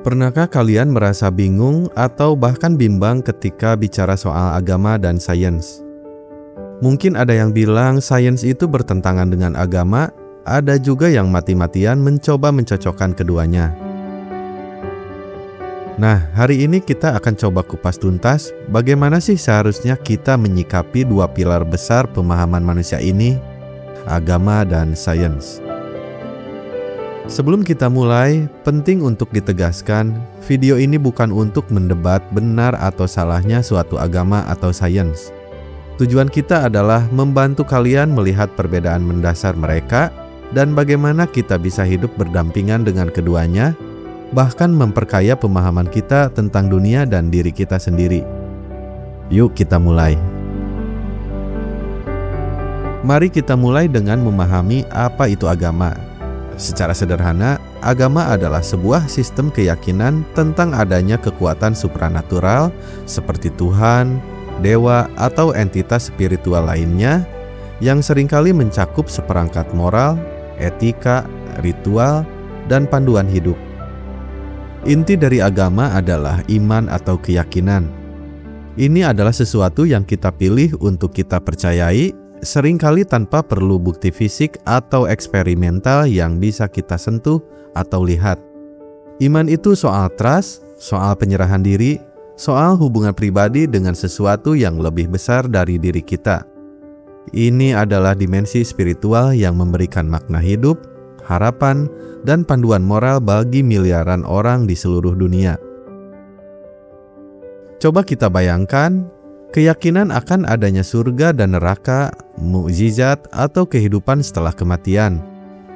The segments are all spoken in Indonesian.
Pernahkah kalian merasa bingung atau bahkan bimbang ketika bicara soal agama dan sains? Mungkin ada yang bilang sains itu bertentangan dengan agama, ada juga yang mati-matian mencoba mencocokkan keduanya. Nah, hari ini kita akan coba kupas tuntas bagaimana sih seharusnya kita menyikapi dua pilar besar pemahaman manusia ini, agama dan sains. Sebelum kita mulai, penting untuk ditegaskan, video ini bukan untuk mendebat benar atau salahnya suatu agama atau sains. Tujuan kita adalah membantu kalian melihat perbedaan mendasar mereka dan bagaimana kita bisa hidup berdampingan dengan keduanya, bahkan memperkaya pemahaman kita tentang dunia dan diri kita sendiri. Yuk kita mulai. Mari kita mulai dengan memahami apa itu agama. Secara sederhana, agama adalah sebuah sistem keyakinan tentang adanya kekuatan supranatural seperti Tuhan, dewa, atau entitas spiritual lainnya yang seringkali mencakup seperangkat moral, etika, ritual, dan panduan hidup. Inti dari agama adalah iman atau keyakinan. Ini adalah sesuatu yang kita pilih untuk kita percayai, seringkali tanpa perlu bukti fisik atau eksperimental yang bisa kita sentuh atau lihat. Iman itu soal trust, soal penyerahan diri, soal hubungan pribadi dengan sesuatu yang lebih besar dari diri kita. Ini adalah dimensi spiritual yang memberikan makna hidup, harapan, dan panduan moral bagi miliaran orang di seluruh dunia. Coba kita bayangkan, keyakinan akan adanya surga dan neraka, mukjizat, atau kehidupan setelah kematian.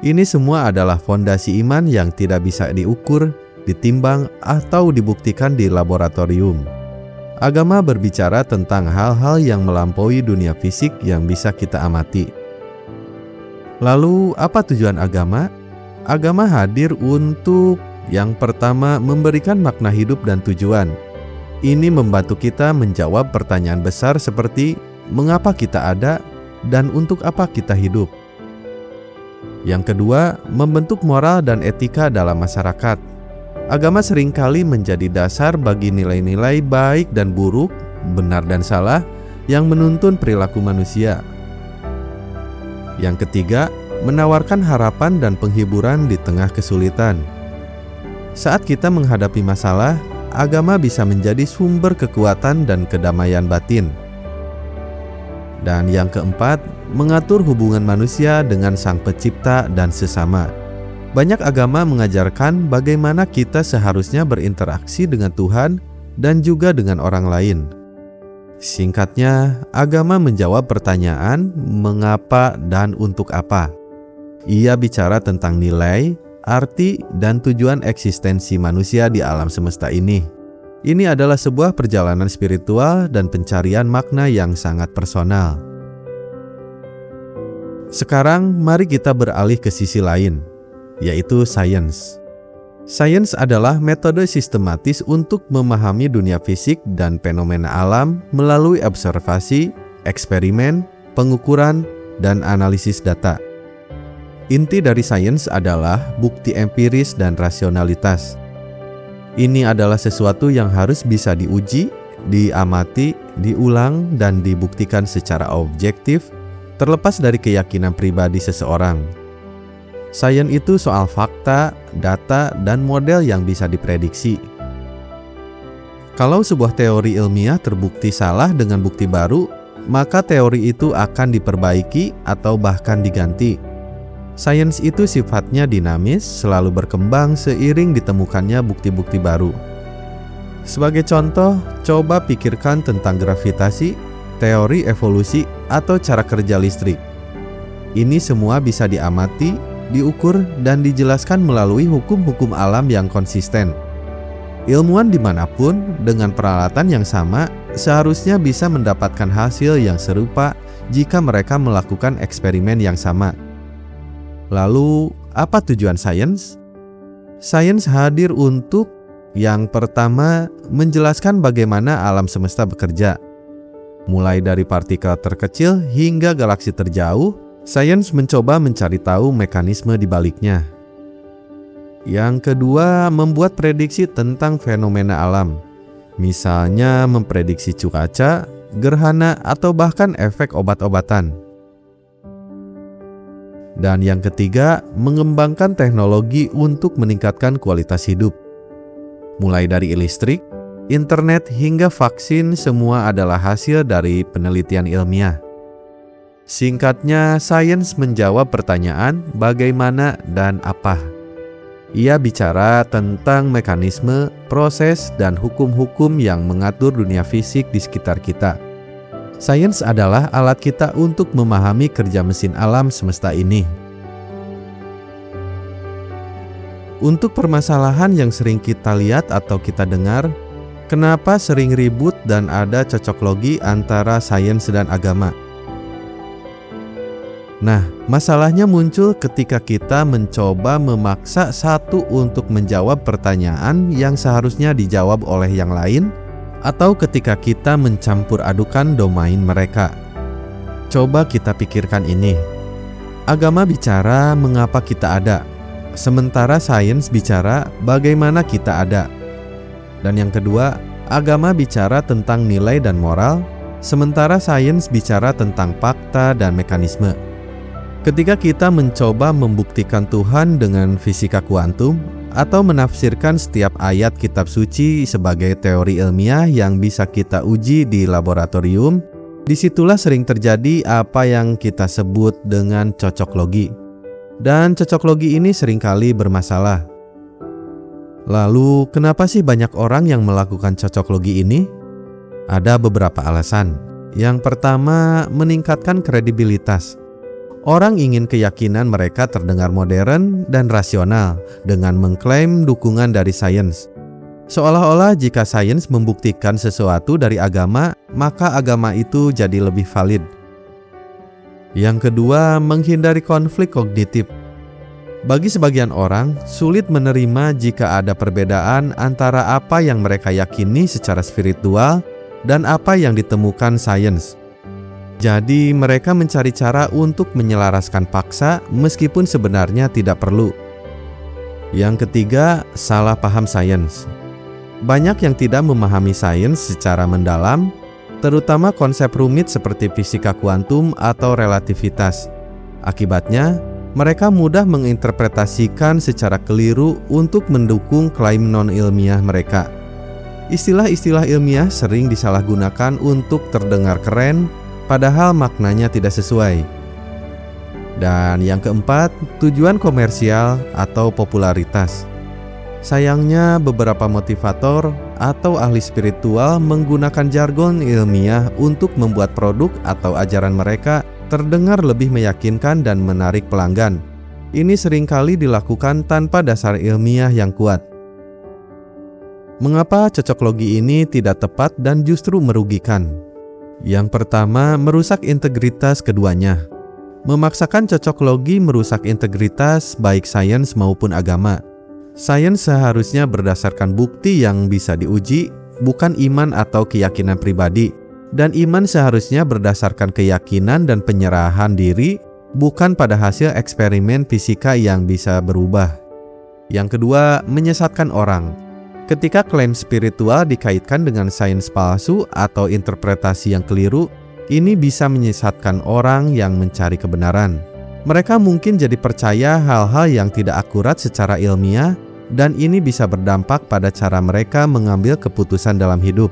Ini semua adalah fondasi iman yang tidak bisa diukur, ditimbang, atau dibuktikan di laboratorium. Agama berbicara tentang hal-hal yang melampaui dunia fisik yang bisa kita amati. Lalu, apa tujuan agama? Agama hadir untuk, yang pertama, memberikan makna hidup dan tujuan. Ini membantu kita menjawab pertanyaan besar seperti mengapa kita ada dan untuk apa kita hidup. Yang kedua, membentuk moral dan etika dalam masyarakat. Agama seringkali menjadi dasar bagi nilai-nilai baik dan buruk, benar dan salah, yang menuntun perilaku manusia. Yang ketiga, menawarkan harapan dan penghiburan di tengah kesulitan. Saat kita menghadapi masalah, agama bisa menjadi sumber kekuatan dan kedamaian batin. Dan yang keempat, mengatur hubungan manusia dengan Sang Pencipta dan sesama. Banyak agama mengajarkan bagaimana kita seharusnya berinteraksi dengan Tuhan dan juga dengan orang lain. Singkatnya, agama menjawab pertanyaan mengapa dan untuk apa. Ia bicara tentang nilai, arti, dan tujuan eksistensi manusia di alam semesta ini. Ini adalah sebuah perjalanan spiritual dan pencarian makna yang sangat personal. Sekarang, mari kita beralih ke sisi lain, yaitu sains. Sains adalah metode sistematis untuk memahami dunia fisik dan fenomena alam melalui observasi, eksperimen, pengukuran, dan analisis data. Inti dari sains adalah bukti empiris dan rasionalitas. Ini adalah sesuatu yang harus bisa diuji, diamati, diulang, dan dibuktikan secara objektif, terlepas dari keyakinan pribadi seseorang. Sains itu soal fakta, data, dan model yang bisa diprediksi. Kalau sebuah teori ilmiah terbukti salah dengan bukti baru, maka teori itu akan diperbaiki atau bahkan diganti. Sains itu sifatnya dinamis, selalu berkembang seiring ditemukannya bukti-bukti baru. Sebagai contoh, coba pikirkan tentang gravitasi, teori evolusi, atau cara kerja listrik. Ini semua bisa diamati, diukur, dan dijelaskan melalui hukum-hukum alam yang konsisten. Ilmuwan dimanapun, dengan peralatan yang sama, seharusnya bisa mendapatkan hasil yang serupa jika mereka melakukan eksperimen yang sama. Lalu, apa tujuan sains? Sains hadir untuk, yang pertama, menjelaskan bagaimana alam semesta bekerja. Mulai dari partikel terkecil hingga galaksi terjauh, sains mencoba mencari tahu mekanisme di baliknya. Yang kedua, membuat prediksi tentang fenomena alam. Misalnya memprediksi cuaca, gerhana, atau bahkan efek obat-obatan. Dan yang ketiga, mengembangkan teknologi untuk meningkatkan kualitas hidup. Mulai dari listrik, internet, hingga vaksin, semua adalah hasil dari penelitian ilmiah. Singkatnya, sains menjawab pertanyaan bagaimana dan apa. Ia bicara tentang mekanisme, proses, dan hukum-hukum yang mengatur dunia fisik di sekitar kita. Sains adalah alat kita untuk memahami kerja mesin alam semesta ini. Untuk permasalahan yang sering kita lihat atau kita dengar, kenapa sering ribut dan ada cocok logi antara sains dan agama? Nah, masalahnya muncul ketika kita mencoba memaksa satu untuk menjawab pertanyaan yang seharusnya dijawab oleh yang lain, atau ketika kita mencampur adukan domain mereka. Coba kita pikirkan ini. Agama bicara mengapa kita ada, sementara sains bicara bagaimana kita ada. Dan yang kedua, agama bicara tentang nilai dan moral, sementara sains bicara tentang fakta dan mekanisme. Ketika kita mencoba membuktikan Tuhan dengan fisika kuantum atau menafsirkan setiap ayat kitab suci sebagai teori ilmiah yang bisa kita uji di laboratorium, disitulah sering terjadi apa yang kita sebut dengan cocok logi. Dan cocok logi ini seringkali bermasalah. Lalu, kenapa sih banyak orang yang melakukan cocok logi ini? Ada beberapa alasan. Yang pertama, meningkatkan kredibilitas. Orang ingin keyakinan mereka terdengar modern dan rasional dengan mengklaim dukungan dari sains. Seolah-olah jika sains membuktikan sesuatu dari agama, maka agama itu jadi lebih valid. Yang kedua, menghindari konflik kognitif. Bagi sebagian orang, sulit menerima jika ada perbedaan antara apa yang mereka yakini secara spiritual dan apa yang ditemukan sains. Jadi mereka mencari cara untuk menyelaraskan paksa meskipun sebenarnya tidak perlu. Yang ketiga, salah paham sains. Banyak yang tidak memahami sains secara mendalam, terutama konsep rumit seperti fisika kuantum atau relativitas. Akibatnya, mereka mudah menginterpretasikan secara keliru untuk mendukung klaim non-ilmiah mereka. Istilah-istilah ilmiah sering disalahgunakan untuk terdengar keren, padahal maknanya tidak sesuai. Dan yang keempat, tujuan komersial atau popularitas. Sayangnya beberapa motivator atau ahli spiritual menggunakan jargon ilmiah untuk membuat produk atau ajaran mereka terdengar lebih meyakinkan dan menarik pelanggan. Ini seringkali dilakukan tanpa dasar ilmiah yang kuat. Mengapa cocok logi ini tidak tepat dan justru merugikan? Yang pertama, merusak integritas keduanya. Memaksakan cocok logi merusak integritas baik sains maupun agama. Sains seharusnya berdasarkan bukti yang bisa diuji, bukan iman atau keyakinan pribadi. Dan iman seharusnya berdasarkan keyakinan dan penyerahan diri, bukan pada hasil eksperimen fisika yang bisa berubah. Yang kedua, menyesatkan orang. Ketika klaim spiritual dikaitkan dengan sains palsu atau interpretasi yang keliru, ini bisa menyesatkan orang yang mencari kebenaran. Mereka mungkin jadi percaya hal-hal yang tidak akurat secara ilmiah, dan ini bisa berdampak pada cara mereka mengambil keputusan dalam hidup.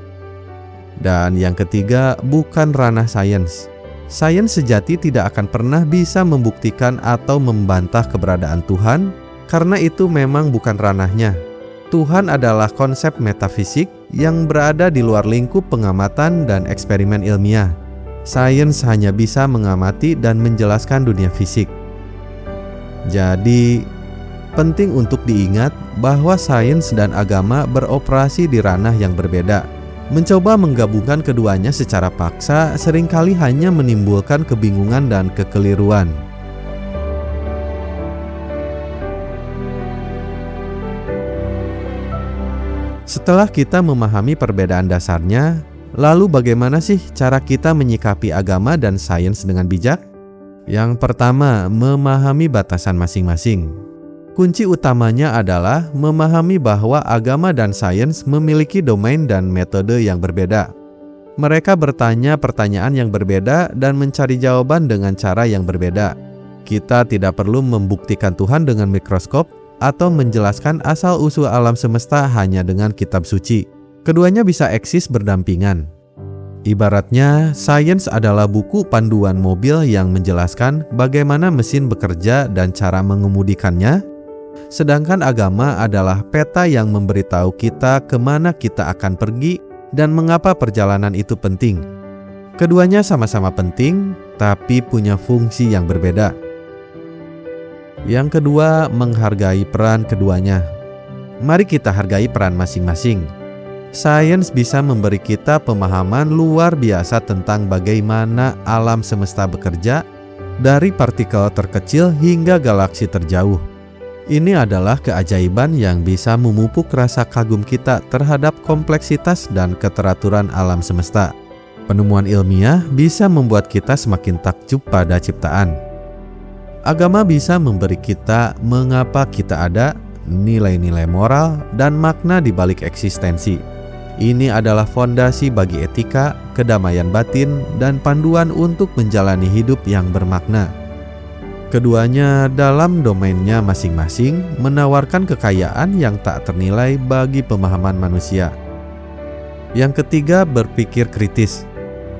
Dan yang ketiga, bukan ranah sains. Sains sejati tidak akan pernah bisa membuktikan atau membantah keberadaan Tuhan, karena itu memang bukan ranahnya. Tuhan adalah konsep metafisik yang berada di luar lingkup pengamatan dan eksperimen ilmiah. Sains hanya bisa mengamati dan menjelaskan dunia fisik. Jadi, penting untuk diingat bahwa sains dan agama beroperasi di ranah yang berbeda. Mencoba menggabungkan keduanya secara paksa seringkali hanya menimbulkan kebingungan dan kekeliruan. Setelah kita memahami perbedaan dasarnya, lalu bagaimana sih cara kita menyikapi agama dan sains dengan bijak? Yang pertama, memahami batasan masing-masing. Kunci utamanya adalah memahami bahwa agama dan sains memiliki domain dan metode yang berbeda. Mereka bertanya pertanyaan yang berbeda dan mencari jawaban dengan cara yang berbeda. Kita tidak perlu membuktikan Tuhan dengan mikroskop atau menjelaskan asal-usul alam semesta hanya dengan kitab suci. Keduanya bisa eksis berdampingan. Ibaratnya, sains adalah buku panduan mobil yang menjelaskan bagaimana mesin bekerja dan cara mengemudikannya, sedangkan agama adalah peta yang memberitahu kita kemana kita akan pergi dan mengapa perjalanan itu penting. Keduanya sama-sama penting, tapi punya fungsi yang berbeda. Yang kedua, menghargai peran keduanya. Mari kita hargai peran masing-masing. Sains bisa memberi kita pemahaman luar biasa tentang bagaimana alam semesta bekerja, dari partikel terkecil hingga galaksi terjauh. Ini adalah keajaiban yang bisa memupuk rasa kagum kita terhadap kompleksitas dan keteraturan alam semesta. Penemuan ilmiah bisa membuat kita semakin takjub pada ciptaan. Agama bisa memberi kita mengapa kita ada, nilai-nilai moral, dan makna di balik eksistensi. Ini adalah fondasi bagi etika, kedamaian batin, dan panduan untuk menjalani hidup yang bermakna. Keduanya dalam domainnya masing-masing menawarkan kekayaan yang tak ternilai bagi pemahaman manusia. Yang ketiga, berpikir kritis.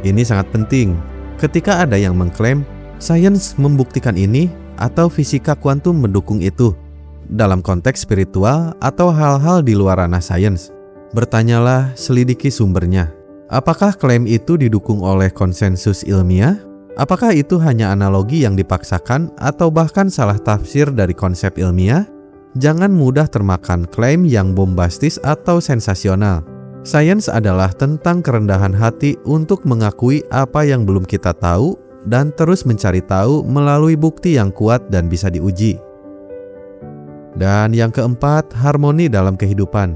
Ini sangat penting. Ketika ada yang mengklaim, sains membuktikan ini atau fisika kuantum mendukung itu, dalam konteks spiritual atau hal-hal di luar ranah sains, bertanyalah, selidiki sumbernya. Apakah klaim itu didukung oleh konsensus ilmiah? Apakah itu hanya analogi yang dipaksakan atau bahkan salah tafsir dari konsep ilmiah? Jangan mudah termakan klaim yang bombastis atau sensasional. Sains adalah tentang kerendahan hati untuk mengakui apa yang belum kita tahu dan terus mencari tahu melalui bukti yang kuat dan bisa diuji. Dan yang keempat, harmoni dalam kehidupan.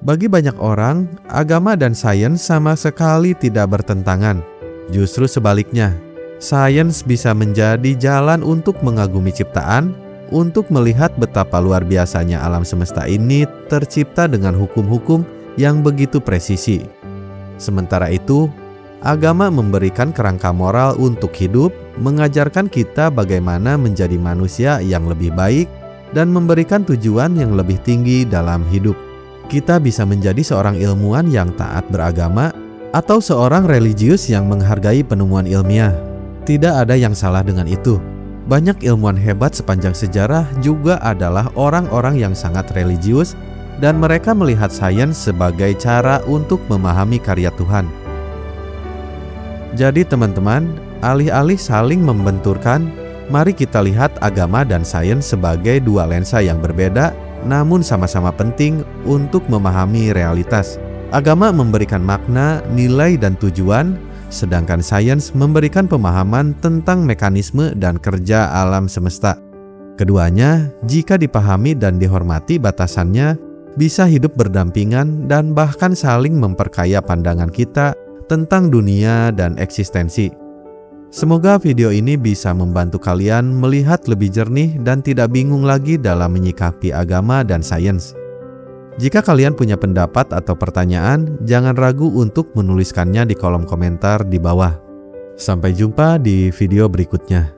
Bagi banyak orang, agama dan sains sama sekali tidak bertentangan. Justru sebaliknya, sains bisa menjadi jalan untuk mengagumi ciptaan, untuk melihat betapa luar biasanya alam semesta ini tercipta dengan hukum-hukum yang begitu presisi. Sementara itu, agama memberikan kerangka moral untuk hidup, mengajarkan kita bagaimana menjadi manusia yang lebih baik, dan memberikan tujuan yang lebih tinggi dalam hidup. Kita bisa menjadi seorang ilmuwan yang taat beragama atau seorang religius yang menghargai penemuan ilmiah. Tidak ada yang salah dengan itu. Banyak ilmuwan hebat sepanjang sejarah juga adalah orang-orang yang sangat religius dan mereka melihat sains sebagai cara untuk memahami karya Tuhan. Jadi teman-teman, alih-alih saling membenturkan, mari kita lihat agama dan sains sebagai dua lensa yang berbeda, namun sama-sama penting untuk memahami realitas. Agama memberikan makna, nilai, dan tujuan, sedangkan sains memberikan pemahaman tentang mekanisme dan kerja alam semesta. Keduanya, jika dipahami dan dihormati batasannya, bisa hidup berdampingan dan bahkan saling memperkaya pandangan kita tentang dunia dan eksistensi. Semoga video ini bisa membantu kalian melihat lebih jernih dan tidak bingung lagi dalam menyikapi agama dan sains. Jika kalian punya pendapat atau pertanyaan, jangan ragu untuk menuliskannya di kolom komentar di bawah. Sampai jumpa di video berikutnya.